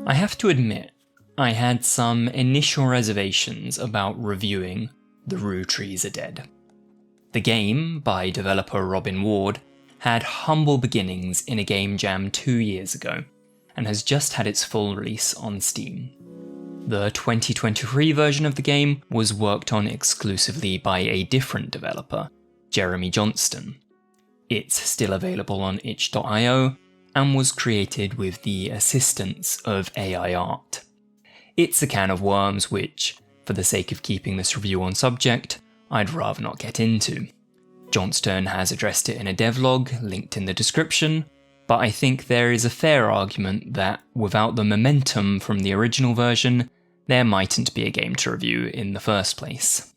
I have to admit, I had some initial reservations about reviewing the Roottrees Are Dead. The game, by developer Robin Ward, had humble beginnings in a game jam 2 years ago, and has just had its full release on Steam. The 2023 version of the game was worked on exclusively by a different developer, Jeremy Johnston. It's still available on itch.io, and was created with the assistance of AI art. It's a can of worms which, for the sake of keeping this review on subject, I'd rather not get into. Johnston has addressed it in a devlog, linked in the description, but I think there is a fair argument that without the momentum from the original version, there mightn't be a game to review in the first place.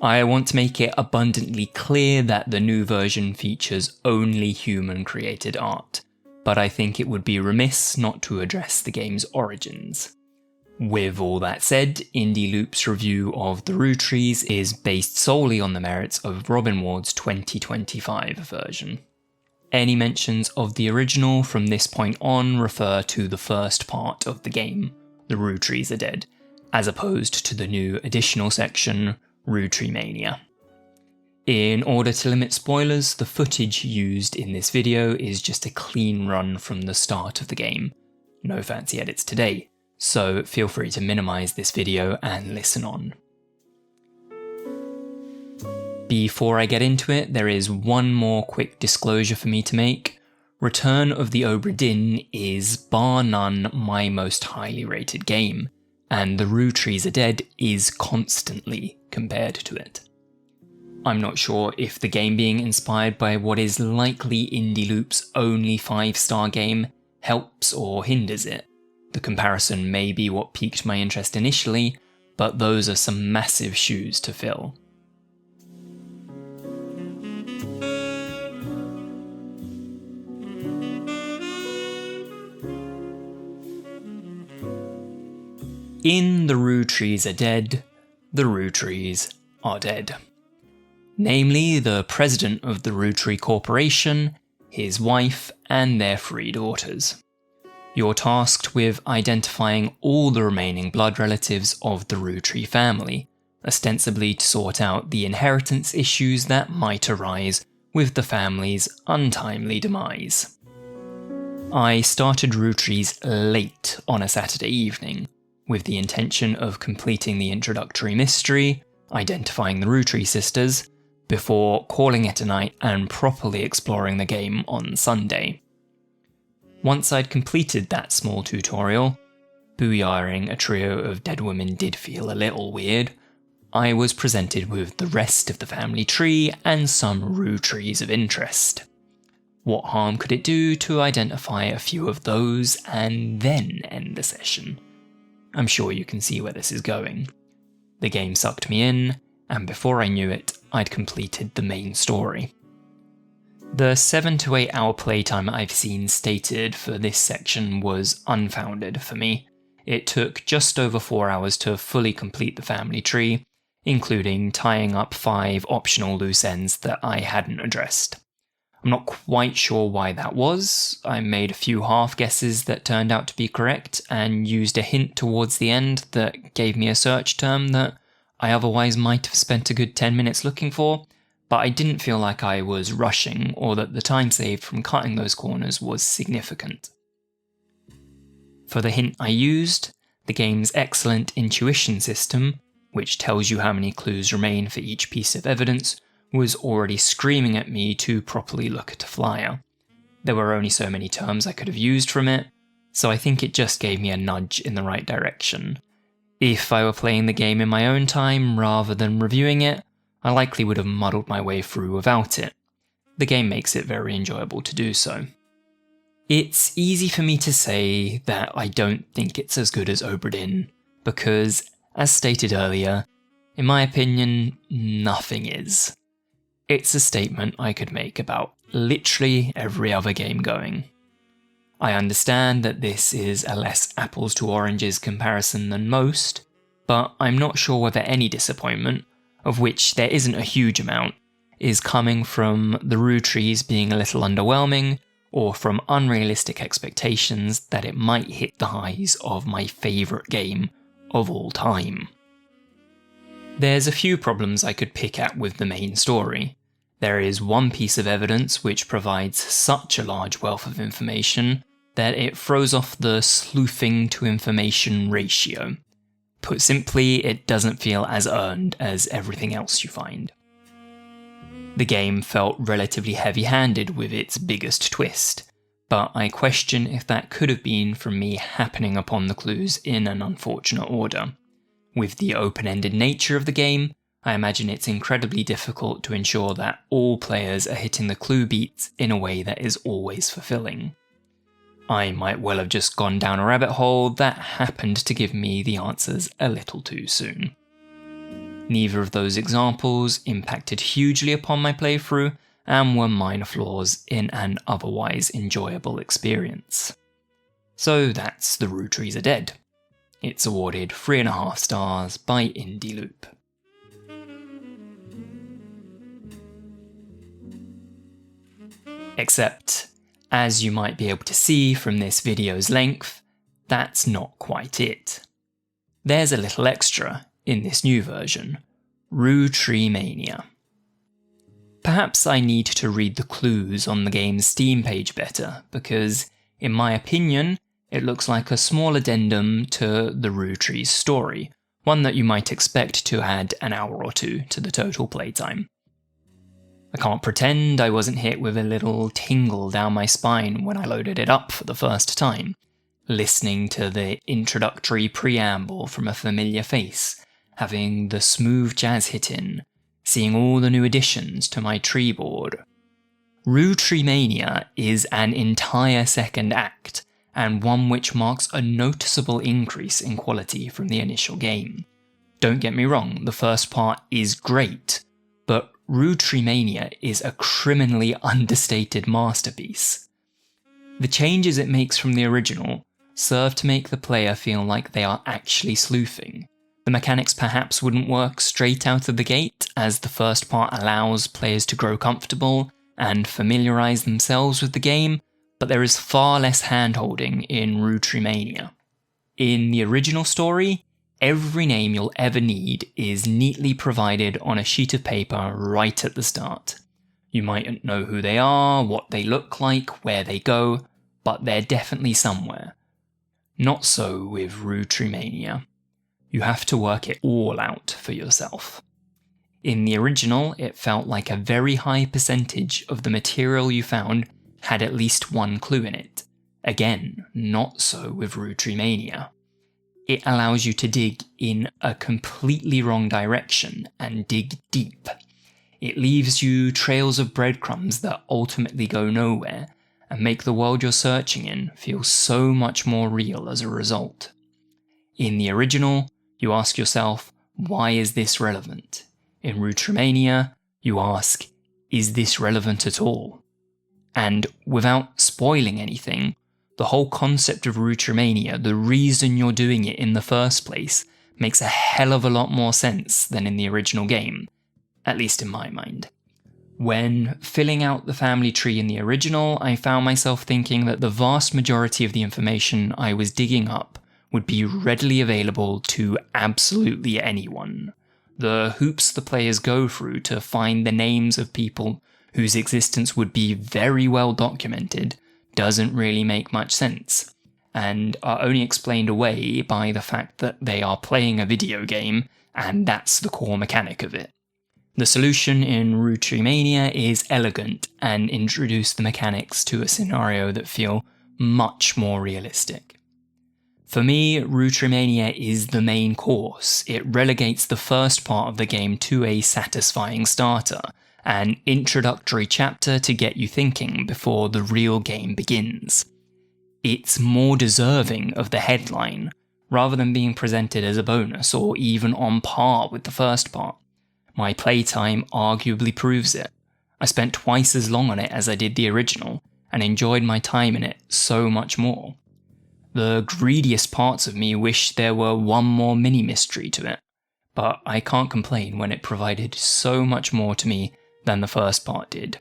I want to make it abundantly clear that the new version features only human-created art, but I think it would be remiss not to address the game's origins. With all that said, IndieLoupe's review of the Roottrees is based solely on the merits of Robin Ward's 2025 version. Any mentions of the original from this point on refer to the first part of the game, the Roottrees Are Dead, as opposed to the new additional section, Roottreemania. In order to limit spoilers, the footage used in this video is just a clean run from the start of the game. No fancy edits today, so feel free to minimize this video and listen on. Before I get into it, there is one more quick disclosure for me to make. Return of the Obra Dinn is bar none my most highly rated game, and the Roottrees Are Dead is constantly compared to it. I'm not sure if the game being inspired by what is likely IndieLoupe's only 5-star game helps or hinders it. The comparison may be what piqued my interest initially, but those are some massive shoes to fill. In The Roottrees Are Dead, the Roottrees are dead. Namely, the president of the Roottree Corporation, his wife, and their 3 daughters. You're tasked with identifying all the remaining blood relatives of the Roottrie family, ostensibly to sort out the inheritance issues that might arise with the family's untimely demise. I started Roottrees late on a Saturday evening, with the intention of completing the introductory mystery, identifying the Roottree sisters, before calling it a night and properly exploring the game on Sunday. Once I'd completed that small tutorial, booyahing a trio of dead women did feel a little weird, I was presented with the rest of the family tree and some Rootrees of interest. What harm could it do to identify a few of those and then end the session? I'm sure you can see where this is going. The game sucked me in, and before I knew it, I'd completed the main story. The 7 to 8 hour playtime I've seen stated for this section was unfounded for me. It took just over 4 hours to fully complete the family tree, including tying up 5 optional loose ends that I hadn't addressed. I'm not quite sure why that was. I made a few half guesses that turned out to be correct, and used a hint towards the end that gave me a search term that I otherwise might have spent a good 10 minutes looking for, but I didn't feel like I was rushing or that the time saved from cutting those corners was significant. For the hint I used, the game's excellent intuition system, which tells you how many clues remain for each piece of evidence, was already screaming at me to properly look at a flyer. There were only so many terms I could have used from it, so I think it just gave me a nudge in the right direction. If I were playing the game in my own time rather than reviewing it, I likely would have muddled my way through without it. The game makes it very enjoyable to do so. It's easy for me to say that I don't think it's as good as Obra Dinn, because, as stated earlier, in my opinion, nothing is. It's a statement I could make about literally every other game going. I understand that this is a less apples to oranges comparison than most, but I'm not sure whether any disappointment, of which there isn't a huge amount, is coming from the Rootrees being a little underwhelming, or from unrealistic expectations that it might hit the highs of my favourite game of all time. There's a few problems I could pick at with the main story. There is one piece of evidence which provides such a large wealth of information that it throws off the sleuthing to information ratio. Put simply, it doesn't feel as earned as everything else you find. The game felt relatively heavy-handed with its biggest twist, but I question if that could have been from me happening upon the clues in an unfortunate order. With the open-ended nature of the game, I imagine it's incredibly difficult to ensure that all players are hitting the clue beats in a way that is always fulfilling. I might well have just gone down a rabbit hole that happened to give me the answers a little too soon. Neither of those examples impacted hugely upon my playthrough and were minor flaws in an otherwise enjoyable experience. So that's The Roottrees Are Dead. It's awarded 3.5 stars by IndieLoupe. Except, as you might be able to see from this video's length, that's not quite it. There's a little extra in this new version, Roottreemania. Perhaps I need to read the clues on the game's Steam page better, because, in my opinion, it looks like a small addendum to the Roottrees story, one that you might expect to add an hour or two to the total playtime. I can't pretend I wasn't hit with a little tingle down my spine when I loaded it up for the first time, listening to the introductory preamble from a familiar face, having the smooth jazz hit in, seeing all the new additions to my tree board. Roottreemania is an entire second act, and one which marks a noticeable increase in quality from the initial game. Don't get me wrong, the first part is great, but Roottreemania is a criminally understated masterpiece. The changes it makes from the original serve to make the player feel like they are actually sleuthing. The mechanics perhaps wouldn't work straight out of the gate, as the first part allows players to grow comfortable and familiarise themselves with the game, but there is far less hand-holding in Roottreemania. In the original story, every name you'll ever need is neatly provided on a sheet of paper right at the start. You mightn't know who they are, what they look like, where they go, but they're definitely somewhere. Not so with Roottreemania. You have to work it all out for yourself. In the original, it felt like a very high percentage of the material you found had at least one clue in it. Again, not so with Roottreemania. It allows you to dig in a completely wrong direction and dig deep. It leaves you trails of breadcrumbs that ultimately go nowhere and make the world you're searching in feel so much more real as a result. In the original, you ask yourself, why is this relevant? In Roottreemania, you ask, is this relevant at all? And without spoiling anything, the whole concept of Roottreemania, the reason you're doing it in the first place, makes a hell of a lot more sense than in the original game, at least in my mind. When filling out the family tree in the original, I found myself thinking that the vast majority of the information I was digging up would be readily available to absolutely anyone. The hoops the players go through to find the names of people whose existence would be very well documented doesn't really make much sense, and are only explained away by the fact that they are playing a video game, and that's the core mechanic of it. The solution in Roottreemania is elegant and introduce the mechanics to a scenario that feel much more realistic. For me, Roottreemania is the main course. It relegates the first part of the game to a satisfying starter, an introductory chapter to get you thinking before the real game begins. It's more deserving of the headline, rather than being presented as a bonus or even on par with the first part. My playtime arguably proves it. I spent twice as long on it as I did the original, and enjoyed my time in it so much more. The greediest parts of me wish there were one more mini-mystery to it, but I can't complain when it provided so much more to me than the first part did.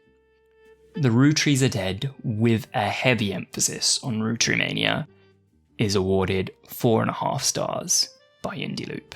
The Roottrees Are Dead, with a heavy emphasis on Roottreemania, is awarded 4.5 stars by IndieLoupe.